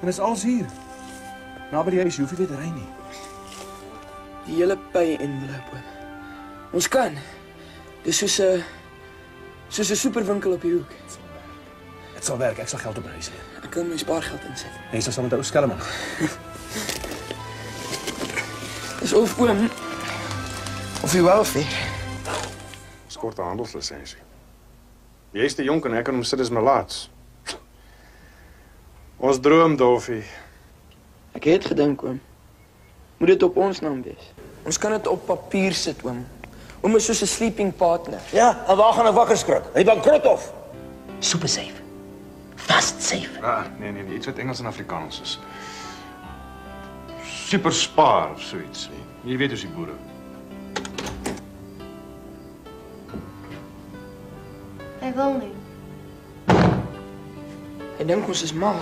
En is alles hier. Naby die huis, jy hoef nie weer te ry nie. Die hele pay-envelope, oom. Ons kan. Dis soos 'n superwinkel op die hoek. Dit sal werk, ek sal geld op huis leen. Ek kan my spaargeld insit. Jy sal saam met ou skelm. Dis of oom, of die welfare. Ons kort 'n handelslisensie. Jy is te jonk en ek kan hom sit as melaats. Ons droom, Dolfie. Ek het gedink, oom. Moet dit op ons naam wees? Ons kan dit op papier sit, oom. Oom is soos 'n sleeping partner. Ja, en waar gaan 'n wakker skrik? Hy bankrot of? Super safe. Fast safe. Nee, iets wat Engels en Afrikaans is. Super spaar of zoiets. Jy weet hoe die boere. Hy wil nie. Hy dink ons is mal.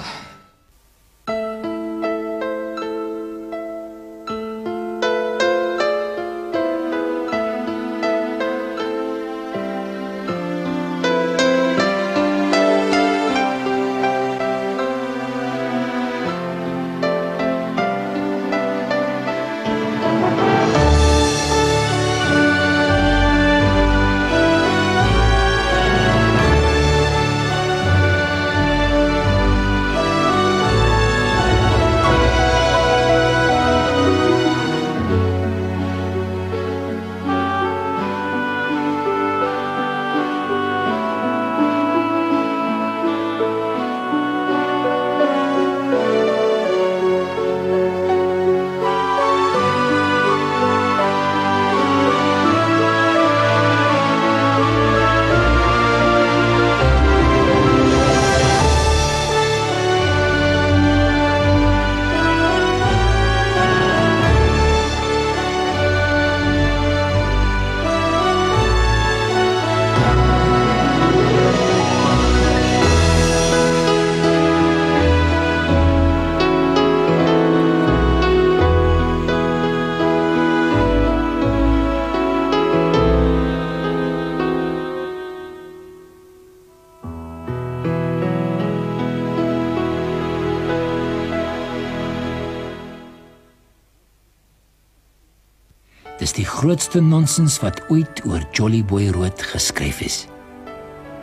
Dis die grootste nonsens wat ooit oor Jolly Boy Rood geskryf is.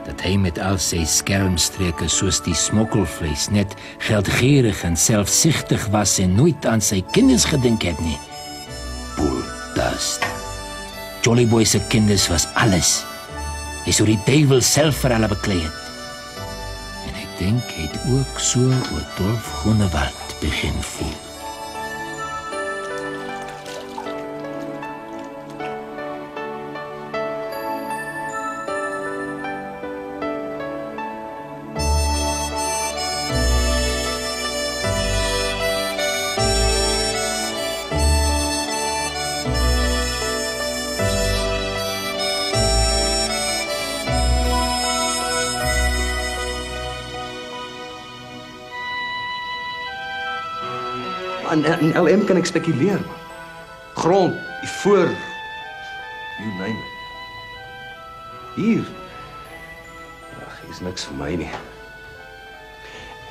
Dat hy met al sy skelmstreke soos die smokkelvleis net geldgierig en selfsugtig was en nooit aan sy kinders gedink het nie. Bulldust. Jolly Boy se kinders was alles. Hy sou die duiwel self vir hulle beklei het. En ek dink hy het ook so oor Dolf Groenewald begin voel. In LM kan ek spekuleer, man. Grond, ivoor, you name it. Hier. Ag, hier's niks vir my nie.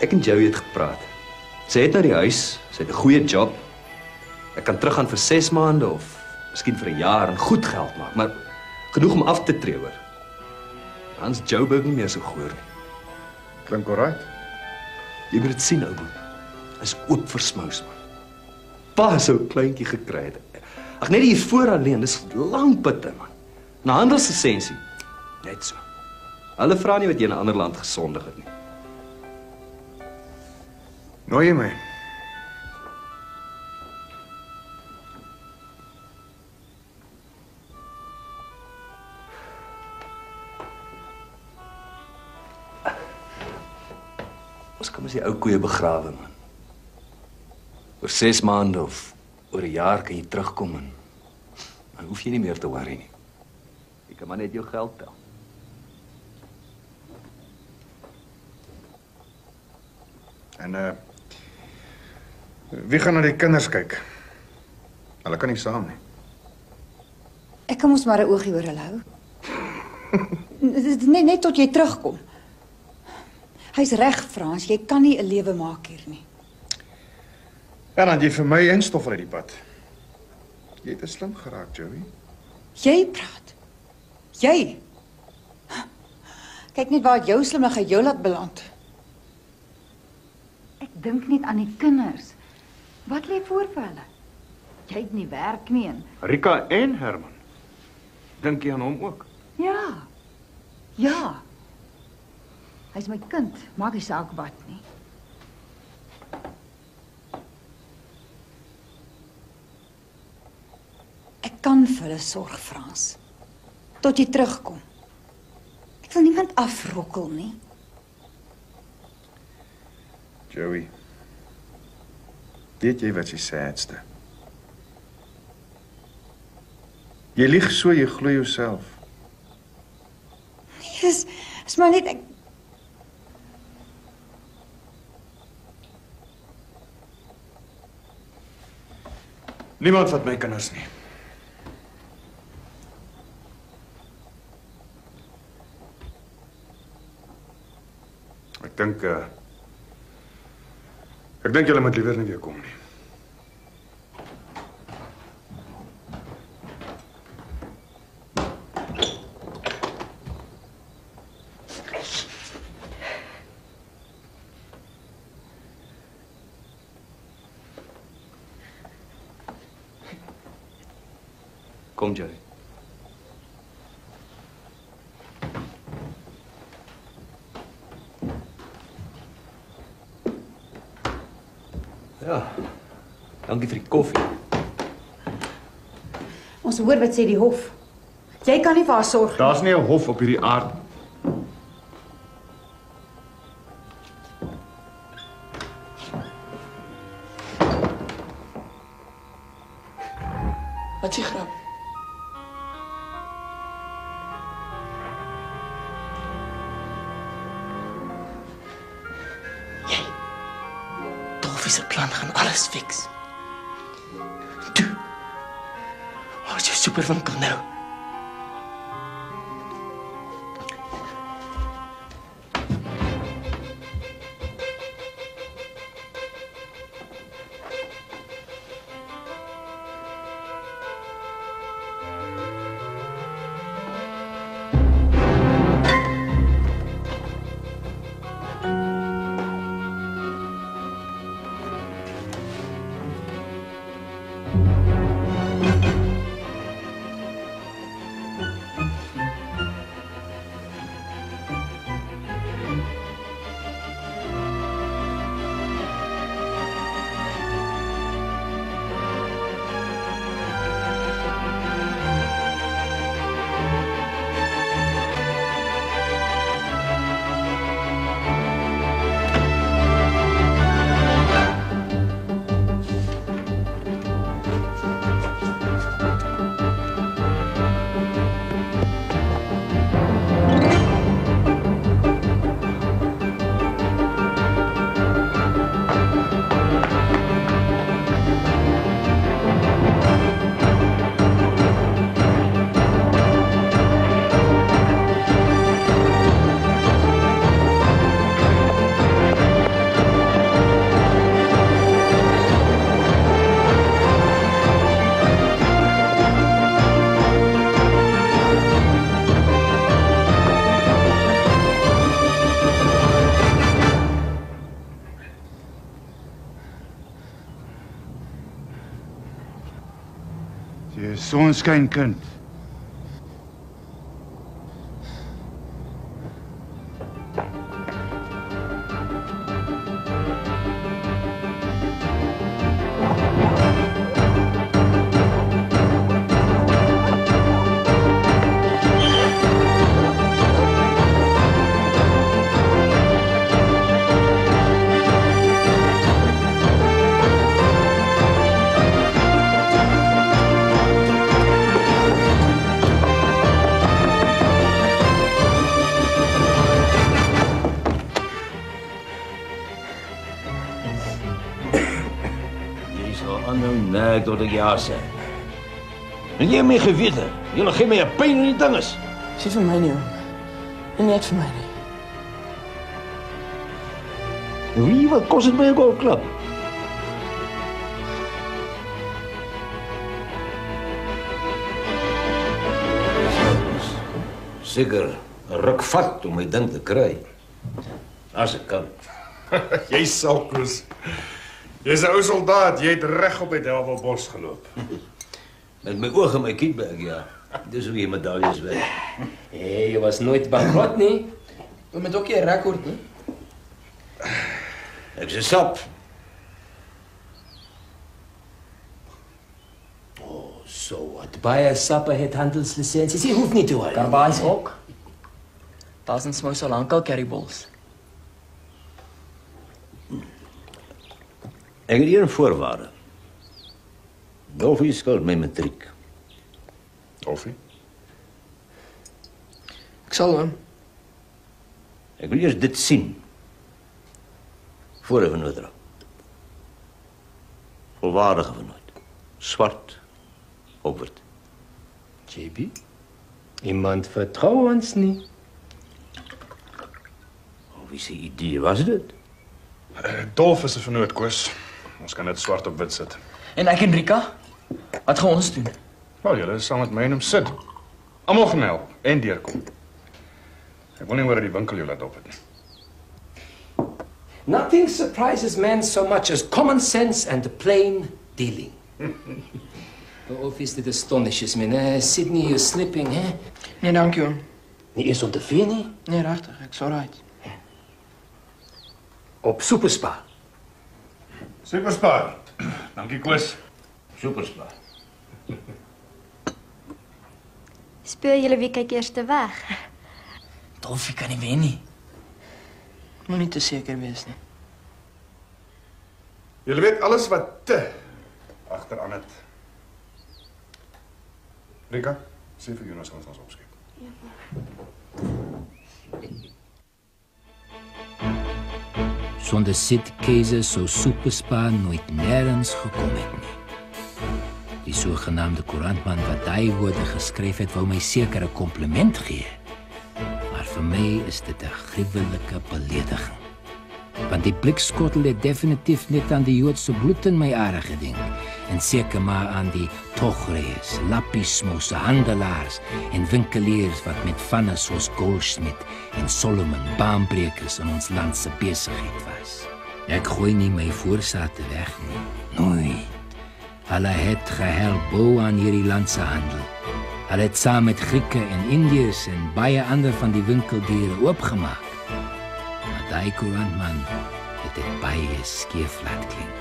Ek en Joey het gepraat. Sy het na die huis, sy het 'n goeie job. Ek kan teruggaan vir 6 maande of miskien vir 'n jaar en goed geld maak, maar genoeg om af te tree hoor. Hans Joburg nie meer so goor nie. Klink alright. Jy moet dit sien, ou boer. Is oop vir smous, man. Pa so 'n kleintjie gekry het. Ag net hier voor alleen, dis lang pitte, man. 'n Handelslisensie. Net so. Hulle vra nie wat jy in 'n ander land gesondig het nie. Nooi jy my? Ons kom as die ou koeie begrawe, man. Oor 6 maande of oor 'n jaar kan jy terugkom en dan hoef jy nie meer te worry nie. Jy kan maar net jou geld tel. En wie gaan na die kinders kyk? Hulle kan nie saam nie. Ek kan mos maar 'n oogie oor hulle hou. Net tot jy terugkom. Hy's reg, Frans, jy kan nie 'n lewe maak hier nie. En dan jy vir my instof uit die pad. Jy het te slim geraak, Joey. Jy praat. Jy. Kyk net waar jou slimmigheid jou laat beland. Ek dink net aan die kinders. Wat lê voor vir hulle? Jy het nie werk nie en Rika en Herman. Dink jy aan hom ook? ja. Ja. Hy's my kind, maak nie saak wat nie. Ek kan vir hulle sorg, Frans. Tot jy terugkom. Ek wil niemand afrokkel nie. Joey. Weet jy wat die sadste? Jy lieg so jy glo jouself. Nee, is maar net ek Niemand vat my kinders nie. Ek dink julle moet liewer nie weer kom nie. Kom, Jerry. Ja, dankie vir die koffie. Ons hoor wat sê die hof. Jy kan nie vir haar sorg nie. Daar's nie 'n hof op hierdie aarde. Wat s'ie grap? Jy. Dolfie se plan gaan alles fix. Toe. Waar is jou superwinkel nou? Jy is sonskynkind. Nee, tot ek ja sê. En jy het my gewete. Julle gee my 'n pyn in die dinges. Sê vir my nie, oom. En net vir my nie. Wie wat kos dit my ook al klap? seker 'n ruk vat om my ding te kry. As ek kan. Jy sal, Koos. Jy's 'n ou soldaat, jy het reg op die Delwelbos geloop. Met my oog en my kietbag, ja. Dis hoe jy medaljes wen. Hey, jy was nooit bankrot nie. Jy moet ook nie 'n rekord nie. Ek sê sap. So wat? Baie sappe het handelslisensies. Jy hoef nie te worry. Karbaans ook. Daar's mos al lankal carryballs. Ek het hier 'n voorwaarde. Dolfie skuld my matriek. Dolfie? Ek sal hom. Ek wil eers dit sien. Voor 'n vennoot raak. Volwaardige vennoot. Swart. Op wit. JB? Iemand vertrou ons nie. Wie se idee was dit? Dolf is 'n vernoot, Koos. Ons kan dit swart op wit sit. En ek en Rika? Wat gaan ons doen? Wel, julle is saam met my en hom sit. Almal gaan help en deurkom. Ek wil nie hoor dat die winkel jou laat op het nie. Nothing surprises men so much as common sense and plain dealing. The office that astonishes me. Sydney, you're slipping, hè? Nee, dankie hom. Nie eens om te veel nie. Nee, regtig, ek's alright. Op Superspa. Superspa. Dankie, Koos. Superspa. Speel julle wie kyk eers weg? Dolfie kan nie wen nie. Moenie te seker wees nie. Julle weet alles wat te agteraan het. Rika, sê vir Jonas ons opskep. Sonder Sid Keizer sou Superspa nooit nêrens gekom het nie. Die sogenaamde koerantman wat daai woorde geskryf het, wou my seker 'n kompliment gee. Maar vir my is dit 'n gruwelike belediging. Want die blikskottel het definitief net aan die Joodse bloed in my are gedink. En seker maar aan die togrees, lappiesmouse, handelaars en winkeliers wat met vanne soos Goldschmidt en Solomon baanbrekers in ons land se besigheid was. Ek gooi nie my voorsate weg nie. Nooit. Hulle het gehelp bou aan hierdie land se handel. Hulle het saam met Grieke en Indiërs en baie ander van die winkeldiere oopgemaak. Maar daai koerantman het dit baie skeef laat klink.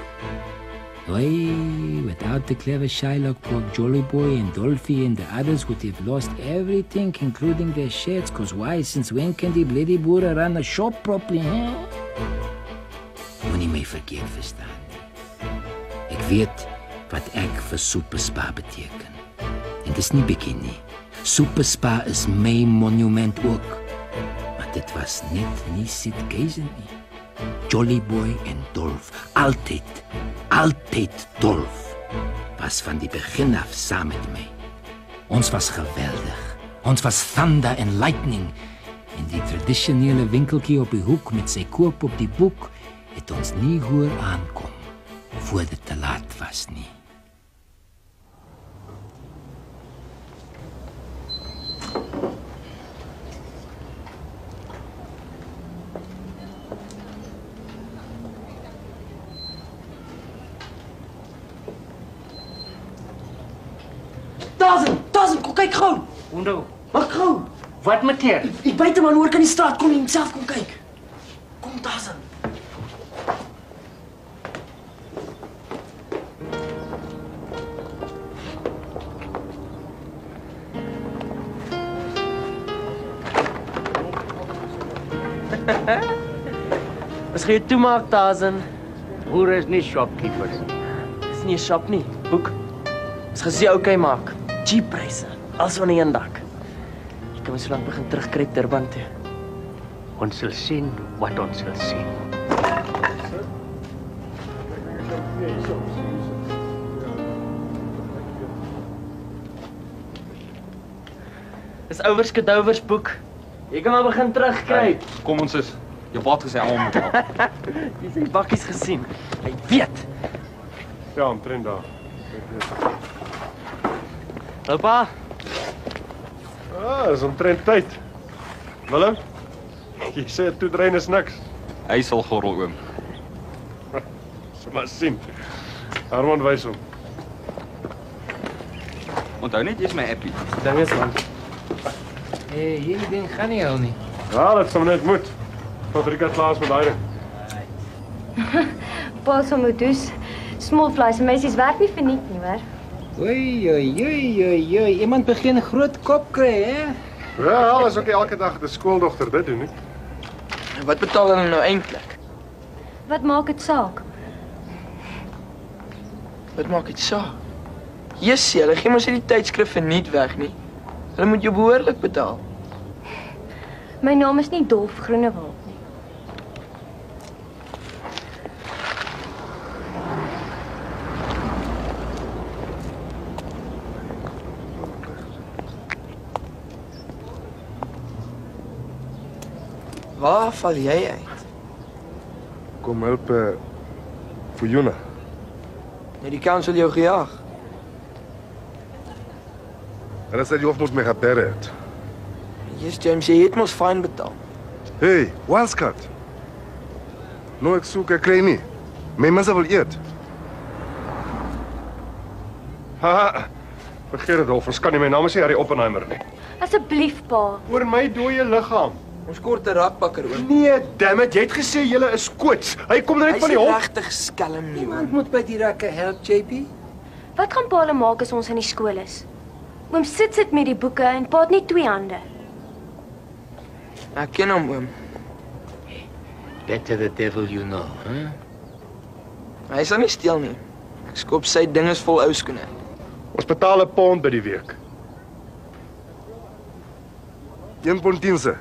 Oi, without the clever Shylock, poor Jolly Boy and Dolphy and the others would have lost everything, including their shirts, because why, since when can die bloody boere run a shop properly, hè? Moenie my verkeerd verstaan nie. Ek weet wat ek vir Superspa beteken. En dis nie bietjie nie. Superspa is my monument ook. Maar dit was net nie Sid Keizer nie. Jolly Boy en Dolf, altyd Dolf, was van die begin af saam met my. Ons was geweldig, ons was thunder en lightning, en die tradisionele winkeltjie op die hoek met sy koop op die boek het ons nie hoor aankom, voor dit te laat was nie. Tazen, kom kyk gou. Hoendou, Maak gou. wat met jy? Ek buite man hoor kan die straat kom en self kom kyk. Kom Tazen. Wat gaan jy toemaak, Tazen? Boere is nie shopkeepers. Dis nie 'n shop nie, boek. Ons gaan se okay maak. Cheap pryse, alles onder een dak. Jy kan my so lank begin terugkry Durban toe. Ons sal sien wat ons sal sien. Dis ouers kadouwers boek. Jy kan maar begin terugkry. Kom ons is. Jou pa het gesê almal moet help. Jy het die bakkies gesien. Hy weet. Ja, omtrent daar. Oupa, Ah, is omtrent tyd. Willem? Jy sê toetrein is niks. Hy sal gorrel, oom. So maar sien. Herman wys hom. Onthou net, jy's my appie. Ding is man. Hierdie ding gaan nie al nie. Ja, dat sal net moet. Patrika klaas met daai ding. Pas om dus. Smolvleis, meisies werk nie verniet nie, hoor. Oei, iemand begin 'n groot kop kry, hè? Ja, alles ook elke dag die skooldogter dit doen, nie? Wat betaal hulle nou eintlik? Wat maak dit saak? Wat maak dit saak? Jessie, hulle gee mos nie die tydskrif verniet weg nie. Hulle moet jou behoorlik betaal. My naam is nie Dolf Groenewald nie. Waar val jy uit? Kom help vir Jona. Nee, die council jou gejaag. Hulle sê die hof moet my geperre het. Yes, James, jy het mos fyn betaal. Hey, Wildcat. Nou ek soek, ek kry nie. My mense wil eet. Haha, vergeet dit Dolf, ons kan nie, my naam is nie Harry Oppenheimer nie. Asseblief, pa. Oor my dooie liggaam. Ons kort 'n rakbakker oor. Nee, dammit, jy het gesê julle is koots. Hy kom net van die hof. Hy's regtig skelm nie. Iemand moet by die rakke help, JP. Wat gaan pa hulle maak as ons in die skool is? Oom sit met die boeke en pa het net 2 hande. Ek ken hom, oom. Better the devil you know, huh? Hy sal nie steel nie. Ek skop sy dinge is vol ou skoene. Ons betaal 'n pond by die week. 1.10.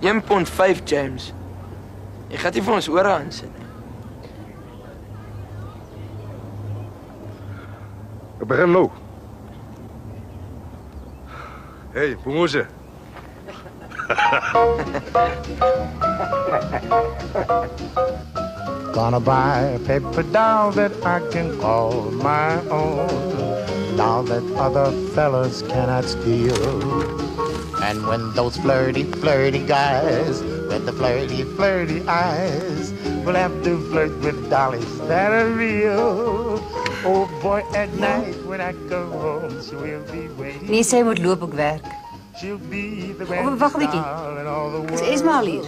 1.5, James. Jy gaan nie vir ons ore aansit nie. Ek begin nou. Hey, pomoże. Gonna buy a paper doll that I can call my own, doll that other fellas cannot steal. And when those flirty, flirty guys with the flirty, flirty eyes will have to flirt with dollies that are real. Oh boy, at night when I come home, she will be waiting. Nee, sy moet loop op werk. She'll be the Oh, wag 'n bietjie. Is Esma al hier?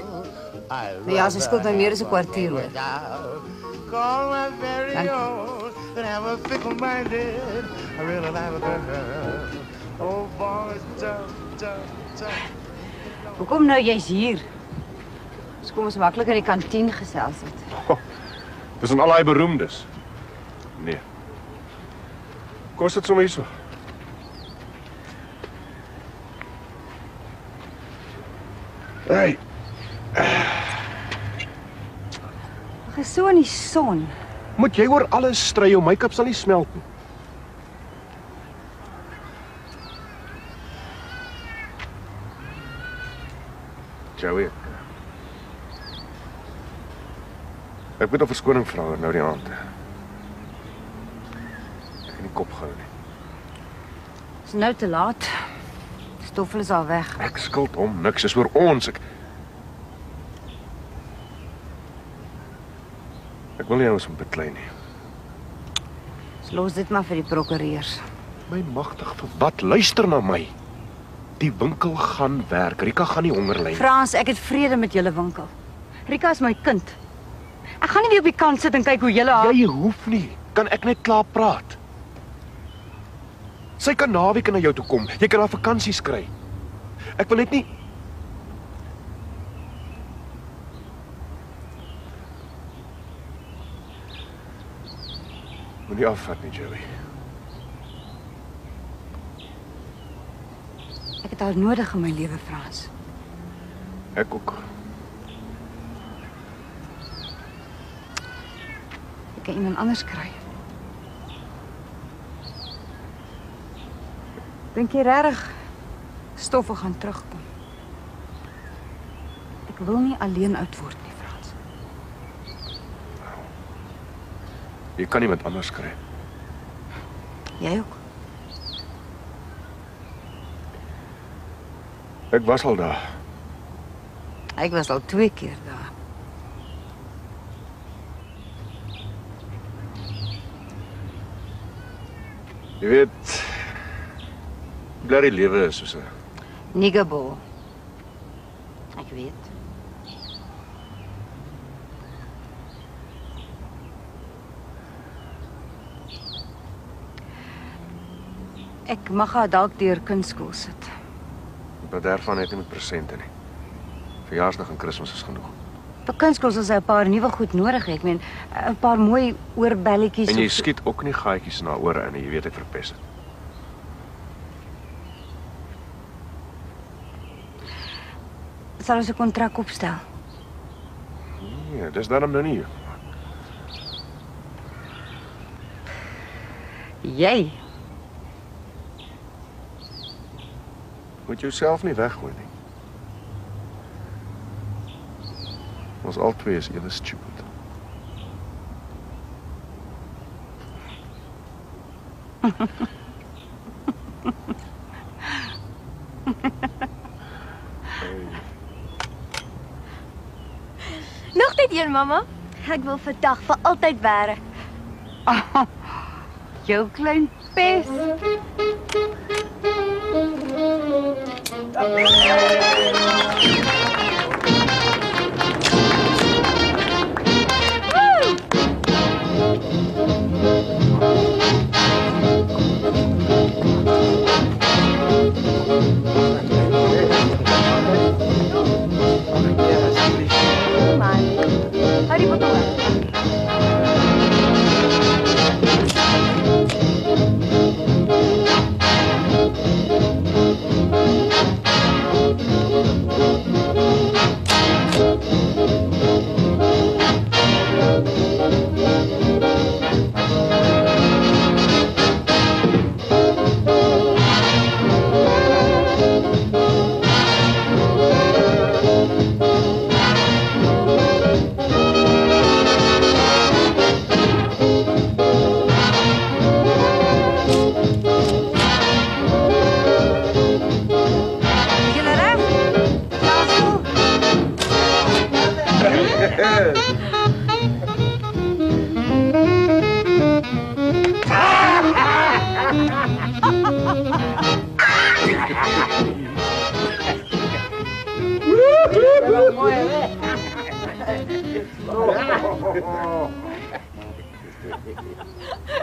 Ja, sy skuld my meer as 'n kwartier hoor. Call my very own and have a fickle-minded, I really like her. Oh boy, tough. Hoekom nou jy's hier? Ons kom ons maklik in die kantien gesels het. Oh, dis aan al daai beroemdes. Nee. Kom sit sommer hierso. Hey. Ag, is so in die son. Moet jy oor alles stry, jou make-up sal nie smelt nie. Joey. Ek moet 'n verskoning vra oor nou die aand. Ek het nie kop gehou nie. Dis nou te laat. Stoffel is al weg. Ek skuld hom niks, is oor ons. Ek wil nie ons moet beklei nie. Los dit maar vir die prokureurs. My magtig vir wat? Luister na my. Die winkel gaan werk. Rika gaan nie honger ly nie. Frans, ek het vrede met julle winkel. Rika is my kind. Ek gaan nie weer op die kant sit en kyk hoe julle haar... Jy hoef nie. Kan ek net klaar praat? Sy kan naweek na jou toe kom. Jy kan haar vakansies kry. Ek wil net nie... Moenie afvat nie, Joey. Ek het haar nodig in my lewe, Frans. Ek ook. Ek kan iemand anders kry. Dink jy regtig Stoffel gaan terugkom? Ek wil nie alleen oud word nie, Frans. Jy kan iemand anders kry. Jy ook? Ek was al daar. Ek was al 2 keer daar. Jy weet, bly die lewe is soos 'n Niggerbol. Ek weet. Ek mag haar dalk deur kunstskool sit. Wat daarvan het nie met presente nie. Verjaarsdag en Kersfees is genoeg. Vir kunstskool sal sy 'n paar nuwe goed nodig hê. Ek meen, 'n paar mooi oorbelletjies. En jy skiet ook nie gaatjies na ore in nie, jy weet ek verpes dit. Sal ons 'n kontrak opstel? Nee, dis daarom nou nie. Jy Moet jouself nie weggooi nie. Ons albei is ewe stupid. Nog net een, mamma. Ek wil vandag vir altyd werk. Jou klein pes. Hou die bottel.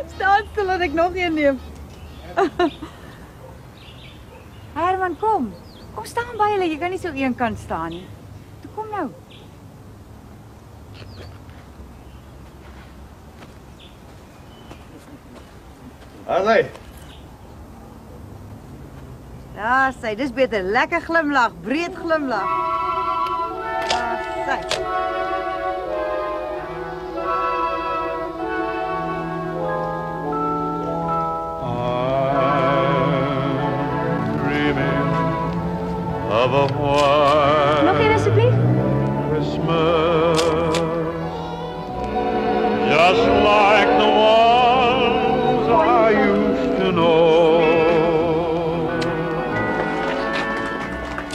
Staan stil dat ek nog een neem. Herman, kom. Kom staan by hulle. Jy kan nie so een kant staan nie. Toe kom nou. Alai. Ja, sy, dis beter. Lekker glimlag, breed glimlag. Ja, sy. Of a white Nog een alsjeblieft. Christmas, just like the ones I used to know,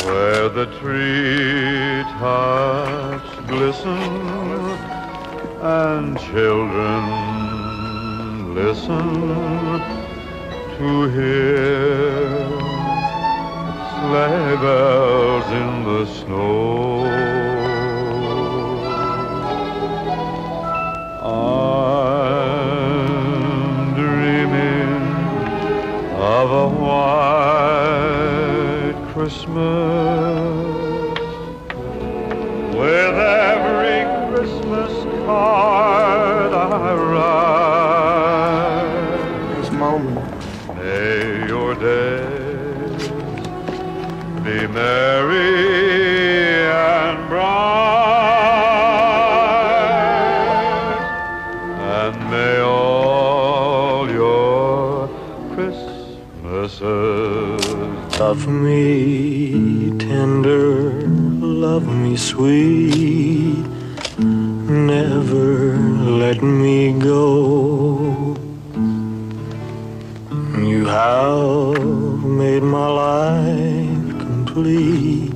where the treetops glisten and children listen to hear sleigh bells in the snow. I'm dreaming of a white Christmas, with every Christmas card I write. Yes, Mom. May your days be merry and bright, and may all your Christmases love me tender, love me sweet, never let me go. You have made my life complete,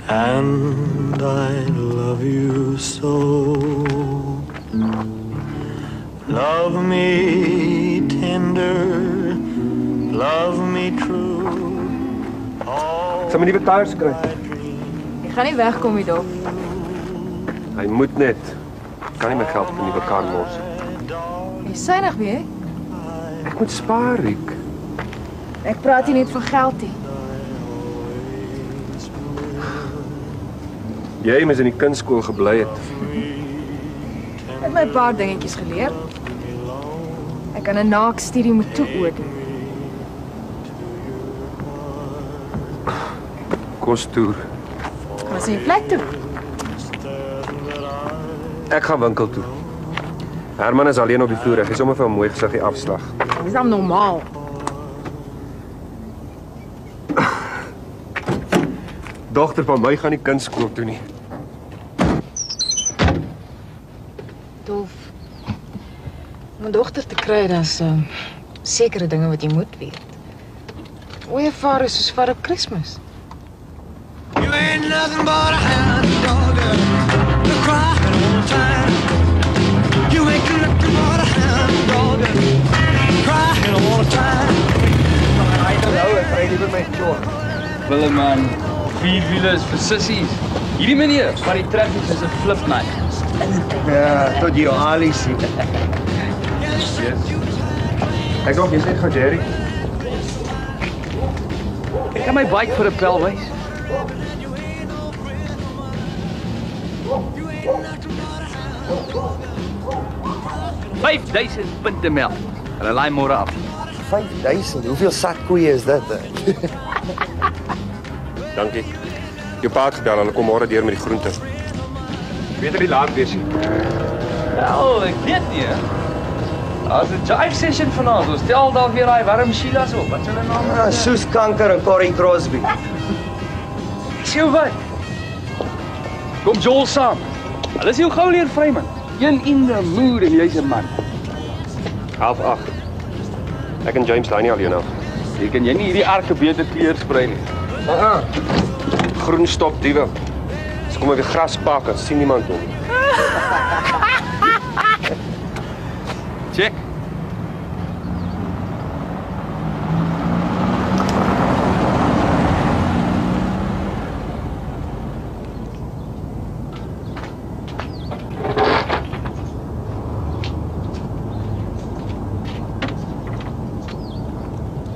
and and I love you so. Love me tender, love me true. Sal my nuwe tyres kry? Ek gaan nie wegkom nie, Dof. Hy moet net. Kan nie my geld op 'n nuwe kar mors. Jy synig weer? Ek moet spaar, Riek. Ek praat nie net van geld nie. Jy moes in die kunstskool gebly het. Ek het my 'n paar dingetjies geleer. Ek kan 'n naakstudie moet toeoor doen. Kostoer. Gaan sien plek toe. Ek gaan winkel toe. Herman is alleen op die vloer. Hy gee sommer vir 'n mooi gesiggie afslag. Dis dan normaal. Dogter van my gaan nie kunstskool toe nie. Dolf. Om 'n dogter te kry, daar's sekere dinge wat jy moet weet. Oye vader is soos vir op Kersfees. You ain't nothing but a hound dog, you're crying all the time. You ain't nothing but a hound dog, crying all the time. Hy het nou, ek ry liever my jog. Willeman, 4 wiele is vir sissies. Hierdie meneer, van die traffic is 'n flipknife. Ja, tot jou Ali sien. Ek dink jy's net gou Jerry. Ek kan my bike vir 'n pel wys. $5,000 melk. En hy laai môre af. 5,000? Hoeveel sak koeie is dit? Dankie. Jou pa het gebel, hulle kom môre deur met die groente. Weet jy die laat wees nie? Nou, ek weet nie. As 'n jive session vanaand, ons tel dalk weer daai warm Sheila's op. Wat is hulle naam? Ja, Soos Kanker en Corrie Crosby. Sien wat? Kom Joel saam. Hulle is jou gou leer vry man. Een in the mood en jy's 'n man. 7:30. Ek en James lei nie alleen af. Ek kan jy nie hierdie arke beter kleur sprei nie. Groen stop diewe. As kom weer gras pak, dan sien niemand hom. Check.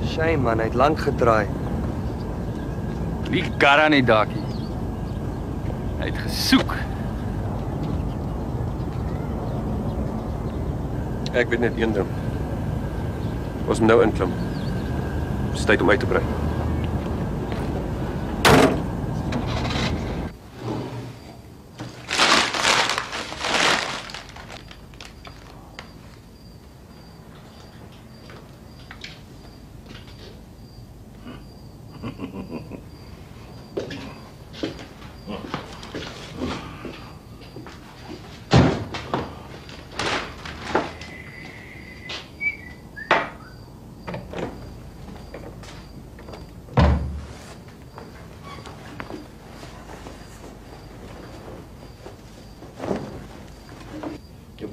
Shame man, hy het lank gedraai. Die kar aan die dakkie. Hy het gesoek. Ek weet net een ding. Ons moet nou inklim. Dis tyd om uit te brei.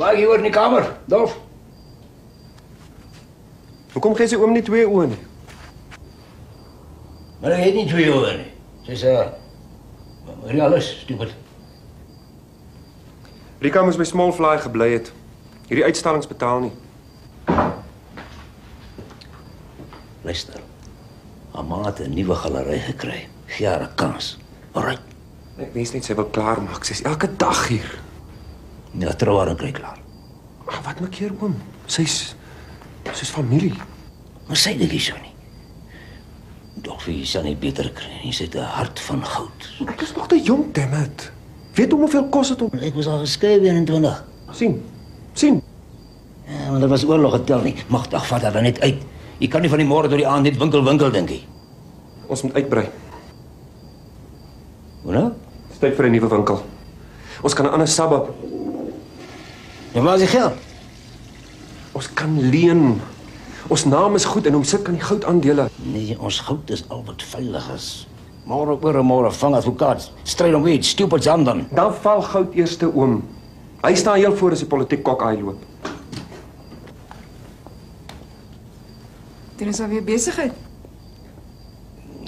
Waar hier in die kamer, Dolf? Hoekom gee sy oom nie 2 oë nie? Maar hy het nie 2 oë nie. Sy's realis, stupid. Rika moes by Small Fly gebly het. Hierdie uitstallings betaal nie. Luister. Haar ma het 'n nuwe galery gekry. Gee haar 'n kans. Alright. Ek wens net sy wil klaar maak. Sy's elke dag hier. Ja, trou haar en kry klaar. Maar wat maak hier oom? Sy's familie. Maar sy dink nie so nie. Doch wie sal nie beter kry nie. Sy het 'n hart van goud. Ek is nog te jonk, dammit. Weet hom hoeveel kos dit om? Ek was al geskryf 21. Sien. Ja, maar daar was oorlog getel nie. Magtig vat haar dan net uit. Jy kan nie van die môre tot die aand net winkel dink jy. Ons moet uitbrei. Hoe nou? Dis tyd vir 'n nuwe winkel. Ons kan 'n ander suburb. Ja, waar is die geld? Ons kan leen. Ons naam is goed en om sit kan die goudaandele. Nee, ons goud is al wat veilig is. Môre oor môre vang advokaat. Stryd om iets, stupids aan dan. Dan val goud eerste oom. Hy staan heel voor as die politiek kok uitloop. Dit is alweer besigheid.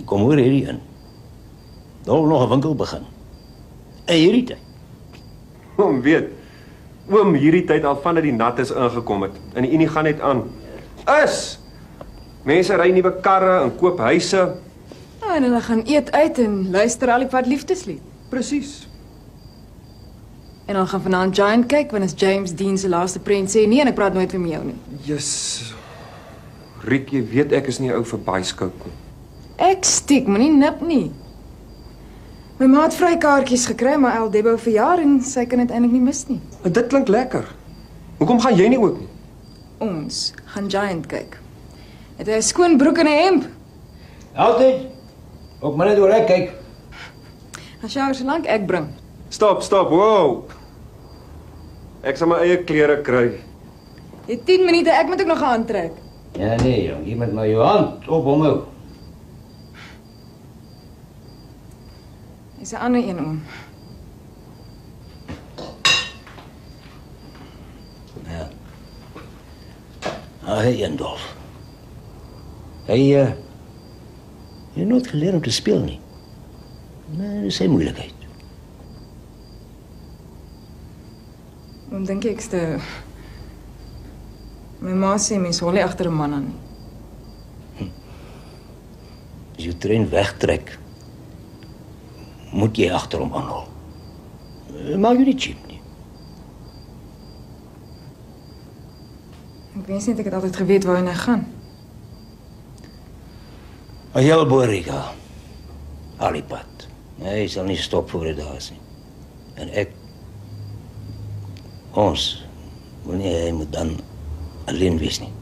Kom hoor hierdie in. Daar nog 'n winkel begin. En hierdie tyd. Oom weet. Oom hierdie tyd al vandat die nat is ingekom het. En die Unie gaan net aan. Mense ry nuwe karre en koop huise. Ja, en hulle gaan eet uit en luister al die pad liefdeslied. Presies. En dan gaan vanaand Giant kyk wanneer James Dean se laaste prent sê nee en ek praat nooit weer met jou nie. Yes. Riek, jy weet ek is nie 'n ou vir byscope nie. Ek stiek, moenie nip nie. My ma het vrykaartjies gekry, maar El Debo verjaar en sy kan dit eintlik nie mis nie. Maar dit klink lekker. Hoekom gaan jy nie ook nie? Ons gaan Giant kyk. Het hy 'n skoon broek en 'n hemp? Altyd. Ook maar net oor ek kyk. Gaan sjouer solank ek bring. Stop, wow. Ek sal my eie klere kry. Jy 10 minute, ek moet ook nog gaan aantrek. Ja nee, jong, jy moet maar jou hand op hom hou. Dis 'n ander een oom. Ja. Hy Dolf. Hy het nooit geleer om te speel nie. Nee, dis 'n moeilikheid. Oom dink ek ste my ma sê mens hol nie agter 'n man aan nie. As jou trein wegtrek, moet jy agter hom aanhou. Maak jy nie cheap nie. Ek wens net ek het altyd geweet waarheen hy gaan. Heel Borika. Alipad. Hy sal nie stop voor dit daar is nie. En ek ons wil nie hy moet dan alleen wees nie.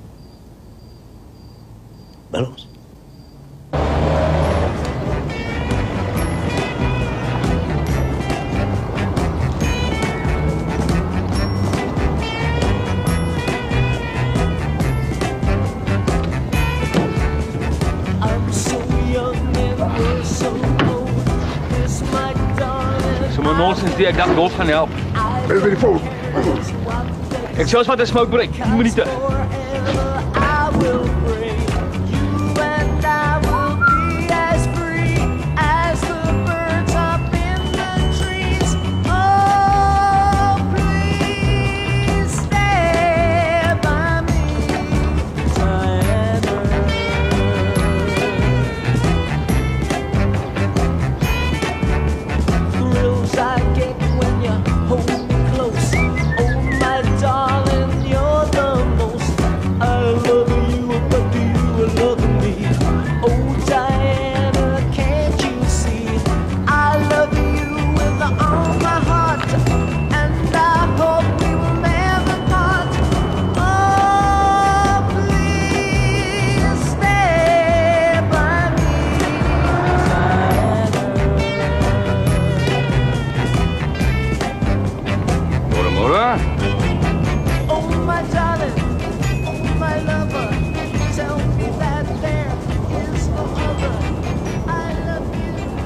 Bel ons. Nonsens die ek dacht Dolf gaan help. By die fout. Ek sê ons wat 'n smoke break. 10 minute.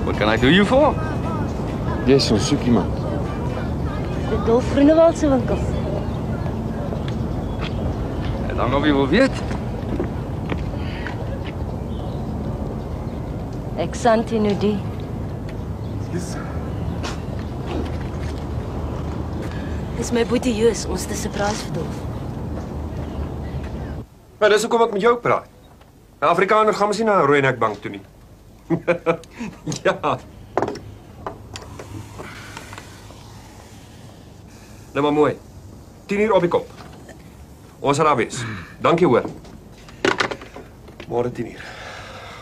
What can I do you for? Yes, ons soek iemand. Die Dolf Groenewald se winkel. En dan of jy wil weet. Ek Santi Nudi. Yes. Dis my boetie Joos, ons het 'n surprise vir Dolf. Maar dis hoekom ek met jou praat. 'n Afrikaner gaan mos nie na 'n Rooinek bank toe nie. Ja. Nou maar mooi. 10 uur op die kop. Ons sal daar wees. Dankie hoor. Môre 10 uur.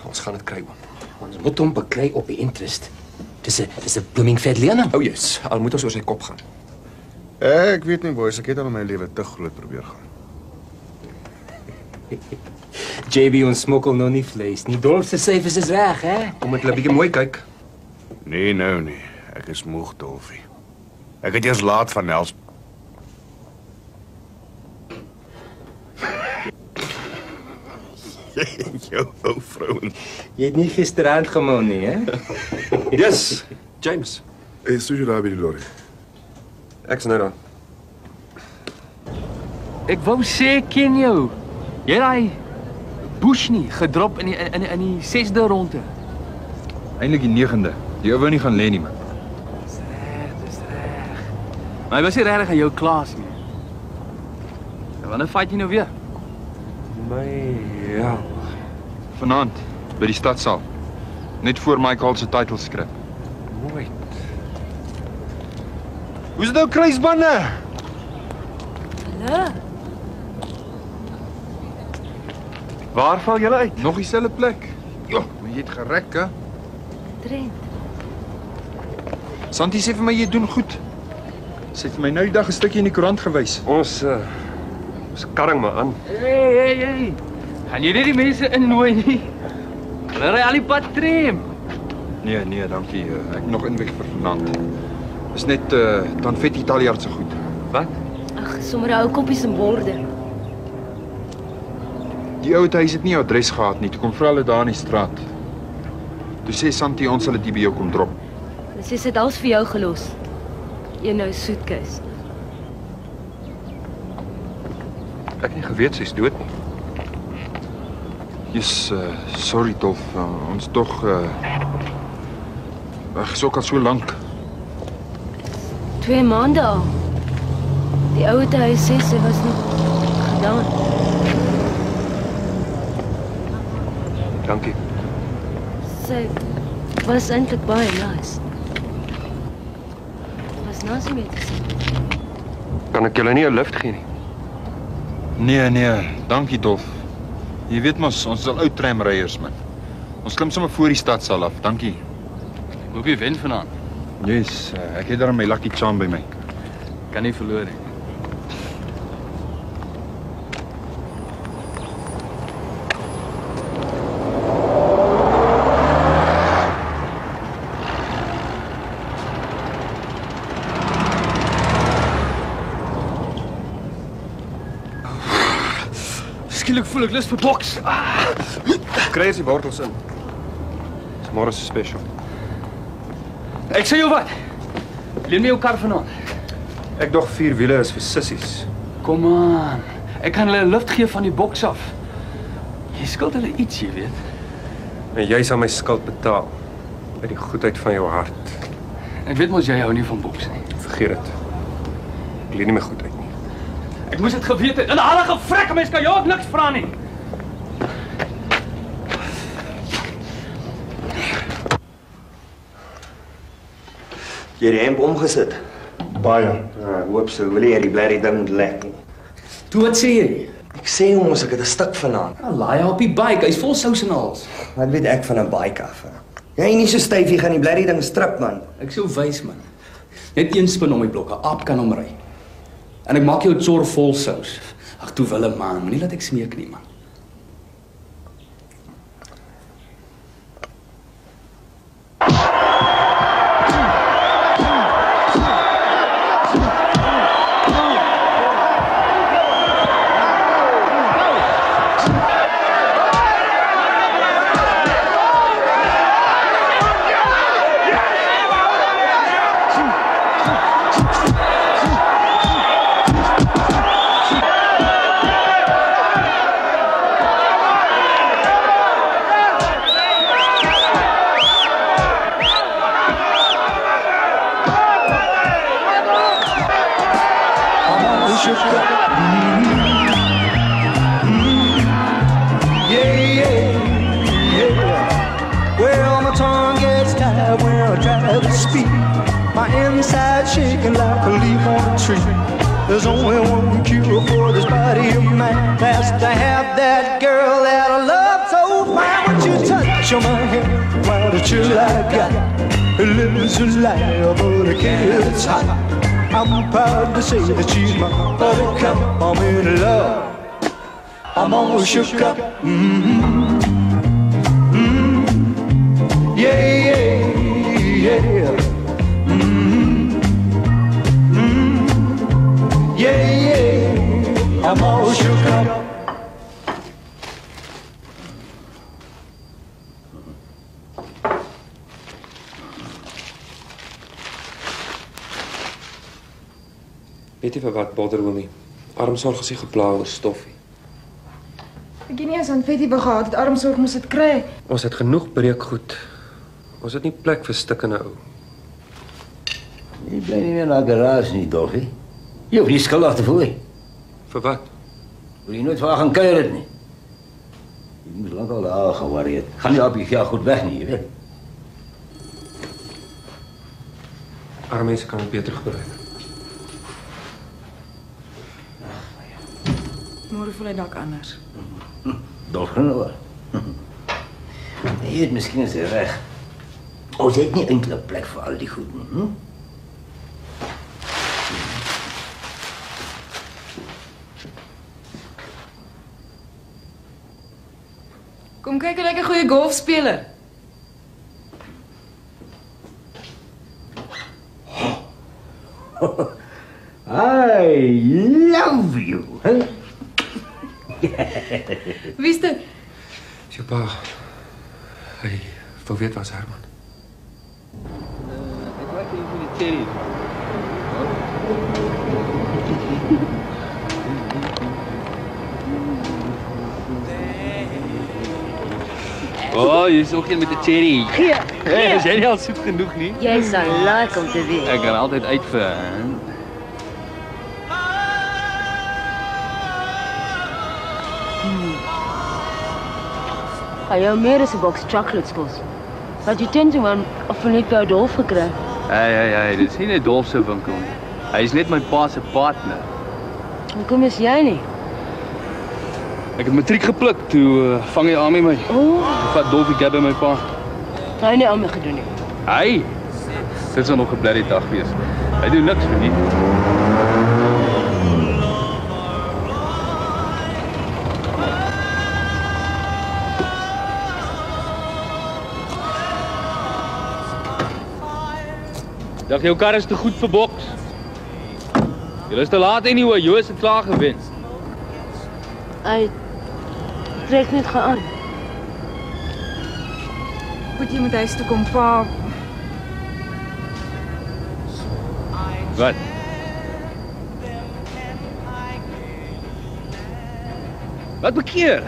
Ons gaan dit kry oom. Ons moet hom beklei op die interest. Dis 'n blooming vet lening. Oh yes, al moet ons oor sy kop gaan. Ek weet nie boys, ek het al in my lewe te groot probeer gaan. JB ons smokkel nog nie vleis nie. Dolf se syfers is reg, hè? Kom met 'n bietjie mooi kyk. Nee, nou nie. Ek is moeg, Dolfie. Ek het eers laat van Nels. Jou ou vrouwen. Jy het nie gisterand gemou nie, hè? Yes, James. Is jy daar by die lorry? Ek's nou daar. Ek wou sê ken jou. Jy daai Bush nie gedrop in die 6de ronde. Eintlik die 9de. Die ou wou nie gaan lê nie, man. Dis reg. Maar hy was nie regtig aan jou klas nie. Wanneer fight jy nou weer? Ja. Vanaand by die stadsaal. Net voor Michael se titelskrip. Mooi. Hoe's dit nou kruisbande? Hallo. Waar val julle uit? Nog dieselfde plek. Jo, maar jy het gerek, hè? Trent. Santi sê vir my jy doen goed. Sy het vir my nou die dag 'n stukkie in die koerant gewys. Ons karring maar aan. Hey. Gaan jy nie die mense innooi nie? Hulle ry al die pad tram. Nee, dankie. Ek nog inweg vir vanaand. Is net dan vet Italiaard se goed. Wat? Ag, sommer ou koppies en borde. Die ou huis het nie adres gehad nie. Toe kom vra hulle daar in die straat. Toe sê Santi ons sal dit by jou kom drop. Hulle sê dit alles vir jou gelos. Een nou soetkus. Ek het nie geweet sy's dood nie. Yes, sorry Dolf. Ons tog ek is ook al so lank. 2 maande al. Die ou huis sê sy was nog gedaan. Dankie. Sy was eintlik baie nice. Was nice om mee te sien. Kan ek julle nie 'n lift gee nie? Nee, dankie Dolf. Jy weet mos, ons is al ou tramryers, man. Ons klim sommer voor die stadsaal af. Dankie. Ek hoop jy wen vanaand. Yes, ek het daar my lucky charm by my. Kan nie verloor nie. Skielik voel ek lus vir boks. Kry eens die wortels in. Dis môre se special. Ek sê jou wat. Leen my jou kar vanaand. Ek dog 4 wiele is vir sissies. Kom aan. Ek kan hulle 'n lift gee van die boks af. Jy skuld hulle iets, jy weet. En jy sal my skuld betaal. Uit die goedheid van jou hart. Ek weet mos jy hou nie van boks nie. Vergeet dit. Ek leen nie my goed uit nie. Ek moes dit geweet het. In alle gevrekke mens kan jou ook niks vra nie. Jy het die hemp omgesit. Baie. Ek hoop so wil jy die blerrie ding moet lek nie. Toe wat sê jy? Ek sê ons ek het 'n stuk vanaand. Laai op die bike, hy's vol sous en als. Wat weet ek van 'n bike af? Jy nie so styf, jy gaan die blerrie ding strip man. Ek sou wys man. Net een spin om die blok, 'n aap kan hom ry. En ek maak jou tsor vol sous. Ag toe Willem man, moenie laat ek smeek nie man. Well, my tongue gets tired when I try to speak. My inside shaking like a leaf on a tree. There's only one cure for this body of mine. That's to have that girl that I love so fine. When you touch on my hand, why the chill I got? It lives a lie, but I can't, it's hot. I'm proud to say that she's my buttercup. I'm in love. I'm all shook up. Yeah. Yeah. I'm all shook up. Weet jy vir wat bother oomie? Armsorg is nie gepla oor stoffie. Ek het nie eens aan Fetty begehad, het armsorg moes dit kry. Ons het genoeg breekgoed. Ons het nie plek vir stikkende ou. Jy bly nie meer na garage nie, Dolfie. Jy hoef nie skuldig te voel nie. Vir wat? Wil jy nooit vir haar gaan kuier het nie? Jy moet lang al daar geworry het. Gaan nie op jy geld goed weg nie, jy weet. Arme mense kan dit beter gebruik. Môre voel hy dalk anders. Dolfie nou. Jy het miskien is hy reg. Ons het nie enkele plek vir al die goed nie, hm? Kom kyk, ek 'n goeie golfspeler. I love you. Wie's dit? Jou pa. Hy wou weet wat Herman. Ek werk hier vir die cherry. Oh, jy is ook een met 'n cherry. Gee. Hey, is jy nie al soet genoeg nie? Jy sal like om te weet. Ek gaan altyd uit vir. Ga jou meer as 'n boks chocolates kos. Wat jy teen toe man of net by Dolf gekry. Hey, dit is nie 'n Dolf se winkel nie. Hy is net my pa se partner. Hoekom is jy nie? Ek het matriek gepluk, toe vang hy aan met my. Ek vat Dolfie Gab by my pa. Hy het nie aan my gedoen nie. Hy? Dit sal nog 'n blerrie dag wees. Hy doen niks vir nie. Dag, jou kar is te goed vir boks. Jy is te laat anyway, jy is klaar gewen. Hy trek net gaan. Moet jy moet huis toe kom, pa. Wat? Wat bekeer?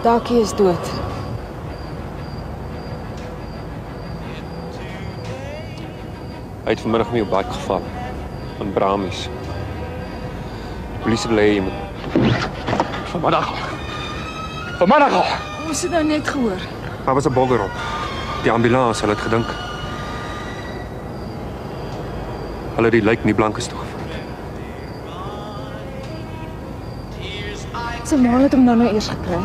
Dakie is dood. Hy het vanmiddag mee op bike geval. Aan Bramies. Polisie wil hê jy moet... Vanmiddag al! Ons het nou net gehoor. Daar was 'n bogger op. Die ambulans, hulle het gedink. Hulle die lijk nie blankes toe gevat. Sy ma het hom nou eers gekry.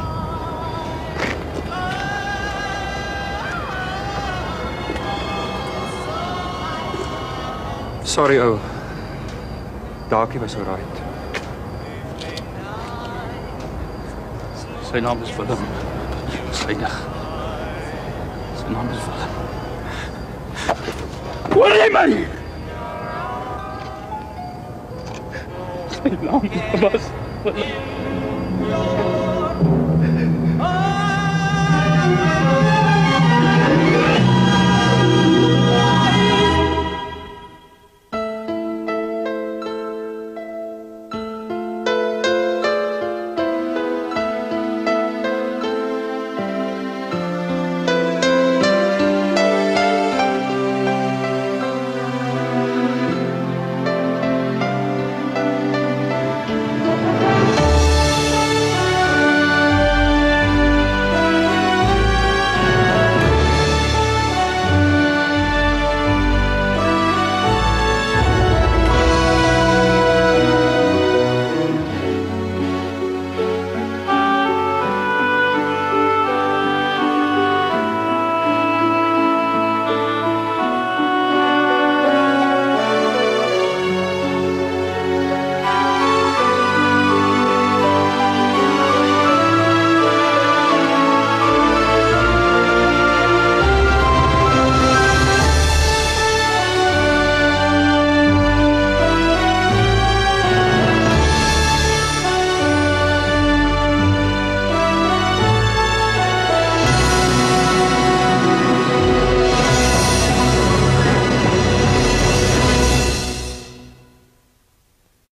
Sorry ou. Dakie was alright. Sy naam is Willem. Sydig. Sy naam is Willem. Hoor jy my? Sy naam was Willem.